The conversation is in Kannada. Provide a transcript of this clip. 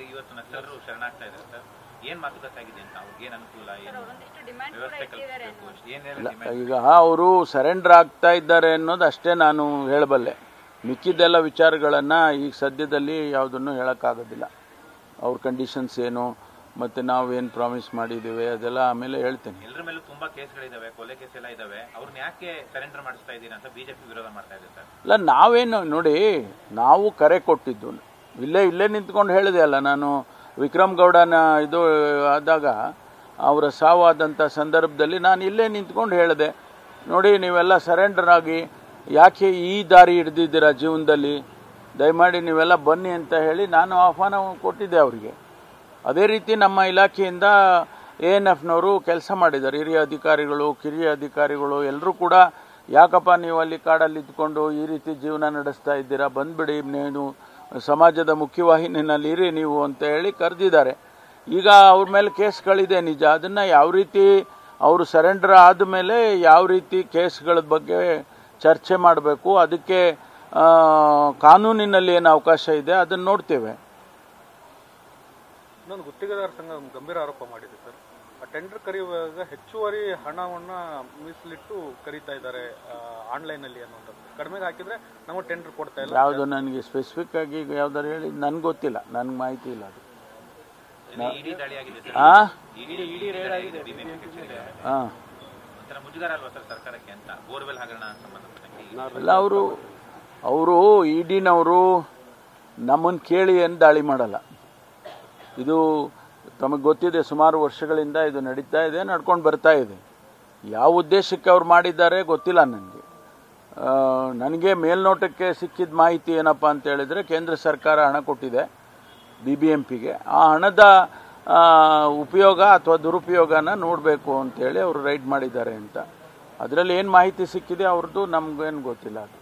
ಅವರಿಗೆ ಇವತ್ತು ನಕ್ಸಲರು ಶರಣಾಗ್ತಾ ಇದ್ದಾರೆ ಸರ್. ಏನ್ ಮಾತುಕತೆ ಆಗಿದೆ ಅಂತ, ಅವ್ರಿಗೆ ಏನ್ ಅನುಕೂಲ, ವ್ಯವಸ್ಥೆ ಕಲ್ಪಿಸಬೇಕು? ಈಗ ಅವರು ಸರೆಂಡರ್ ಆಗ್ತಾ ಇದ್ದಾರೆ ಅನ್ನೋದು ಅಷ್ಟೇ ನಾನು ಹೇಳಬಲ್ಲೆ. ಮಿಕ್ಕಿದ್ದೆಲ್ಲ ವಿಚಾರಗಳನ್ನು ಈಗ ಸದ್ಯದಲ್ಲಿ ಯಾವುದನ್ನು ಹೇಳೋಕ್ಕಾಗೋದಿಲ್ಲ. ಅವ್ರ ಕಂಡೀಷನ್ಸ್ ಏನು ಮತ್ತು ನಾವೇನು ಪ್ರಾಮಿಸ್ ಮಾಡಿದ್ದೀವಿ ಅದೆಲ್ಲ ಆಮೇಲೆ ಹೇಳ್ತೇನೆ. ಎಲ್ಲರ ಮೇಲೂ ತುಂಬಾ ಕೇಸ್ಗಳಿದಾವೆ, ಕೊಲೆ ಕೇಸ್ ಎಲ್ಲ ಇದಾವೆ. ಅವ್ರನ್ನ ಯಾಕೆ ಸರೆಂಡರ್ ಮಾಡಿಸ್ತಾ ಇದ್ದೀರಾ ಅಂತ ಬಿಜೆಪಿ ವಿರೋಧ ಮಾಡ್ತಾ ಇದೆ ಸರ್. ಇಲ್ಲ, ನಾವೇನು ನೋಡಿ, ನಾವು ಕರೆ ಕೊಟ್ಟಿದ್ದು ಇಲ್ಲೇ ನಿಂತ್ಕೊಂಡು ಹೇಳಿದೆ ಅಲ್ಲ ನಾನು. ವಿಕ್ರಮ್ ಗೌಡನ ಇದು ಆದಾಗ ಅವರ ಸಾವಾದಂಥ ಸಂದರ್ಭದಲ್ಲಿ ನಾನು ಇಲ್ಲೇ ನಿಂತ್ಕೊಂಡು ಹೇಳಿದೆ, ನೋಡಿ ನೀವೆಲ್ಲ ಸರೆಂಡರ್ ಆಗಿ ಯಾಕೆ ಈ ದಾರಿ ಹಿಡ್ದಿದ್ದೀರಾ ಜೀವನದಲ್ಲಿ, ದಯಮಾಡಿ ನೀವೆಲ್ಲ ಬನ್ನಿ ಅಂತ ಹೇಳಿ ನಾನು ಆಹ್ವಾನ ಕೊಟ್ಟಿದ್ದೆ ಅವರಿಗೆ. ಅದೇ ರೀತಿ ನಮ್ಮ ಇಲಾಖೆಯಿಂದ ANFನವರು ಕೆಲಸ ಮಾಡಿದ್ದಾರೆ. ಹಿರಿಯ ಅಧಿಕಾರಿಗಳು, ಕಿರಿಯ ಅಧಿಕಾರಿಗಳು ಎಲ್ಲರೂ ಕೂಡ ಯಾಕಪ್ಪ ನೀವು ಅಲ್ಲಿ ಕಾಡಲ್ಲಿ ಇದ್ಕೊಂಡು ಈ ರೀತಿ ಜೀವನ ನಡೆಸ್ತಾ ಇದ್ದೀರಾ, ಬಂದ್ಬಿಡಿ, ನೀವು ಸಮಾಜದ ಮುಖ್ಯವಾಹಿನಿನಲ್ಲಿ ಇರಿ ನೀವು ಅಂತ ಹೇಳಿ ಕರೆದಿದ್ದಾರೆ. ಈಗ ಅವ್ರ ಮೇಲೆ ಕೇಸ್ಗಳಿದೆ ನಿಜ. ಅದನ್ನು ಯಾವ ರೀತಿ ಅವರು ಸರೆಂಡರ್ ಆದಮೇಲೆ ಯಾವ ರೀತಿ ಕೇಸ್ಗಳ ಬಗ್ಗೆ ಚರ್ಚೆ ಮಾಡಬೇಕು, ಅದಕ್ಕೆ ಕಾನೂನಿನಲ್ಲಿ ಏನು ಅವಕಾಶ ಇದೆ ಅದನ್ನು ನೋಡ್ತೇವೆ. ಇನ್ನೊಂದು ಗುತ್ತಿಗೆದಾರ ಸಂಘ ಗಂಭೀರ ಆರೋಪ ಮಾಡಿದೆ ಸರ್. ಆ ಟೆಂಡರ್ ಕರೆಯುವಾಗ ಹೆಚ್ಚುವರಿ ಹಣವನ್ನು ಮೀಸಲಿಟ್ಟು ಕರೀತಾ ಇದ್ದಾರೆ ಆನ್ಲೈನಲ್ಲಿ ಅನ್ನೋದು. ಕಡಿಮೆಗೆ ಹಾಕಿದ್ರೆ ನಮಗೆ ಟೆಂಡರ್ ಕೊಡ್ತಾ ಇಲ್ಲ. ಯಾವುದು ನನಗೆ ಸ್ಪೆಸಿಫಿಕ್ ಆಗಿ ಯಾವ್ದಾರು ಹೇಳಿ ನನಗೆ ಗೊತ್ತಿಲ್ಲ, ನನಗೆ ಮಾಹಿತಿ ಇಲ್ಲ ಅದು. ಅಲ್ಲ, ಅವರು ಇಡಿನವರು ನಮ್ಮನ್ನು ಕೇಳಿ ಏನು ದಾಳಿ ಮಾಡಲ್ಲ. ಇದು ತಮಗೆ ಗೊತ್ತಿದೆ, ಸುಮಾರು ವರ್ಷಗಳಿಂದ ಇದು ನಡೀತಾ ಇದೆ, ನಡ್ಕೊಂಡು ಬರ್ತಾ ಇದೆ. ಯಾವ ಉದ್ದೇಶಕ್ಕೆ ಅವ್ರು ಮಾಡಿದ್ದಾರೆ ಗೊತ್ತಿಲ್ಲ ನನಗೆ. ನನಗೆ ಮೇಲ್ನೋಟಕ್ಕೆ ಸಿಕ್ಕಿದ ಮಾಹಿತಿ ಏನಪ್ಪ ಅಂತ ಹೇಳಿದರೆ, ಕೇಂದ್ರ ಸರ್ಕಾರ ಹಣ ಕೊಟ್ಟಿದೆ BBMPಗೆ. ಆ ಹಣದ ಉಪಯೋಗ ಅಥವಾ ದುರುಪಯೋಗನ ನೋಡಬೇಕು ಅಂತೇಳಿ ಅವರು ರೈಡ್ ಮಾಡಿದ್ದಾರೆ ಅಂತ. ಅದರಲ್ಲಿ ಏನು ಮಾಹಿತಿ ಸಿಕ್ಕಿದೆ ಅವ್ರದ್ದು ನಮಗೇನು ಗೊತ್ತಿಲ್ಲ ಅದು.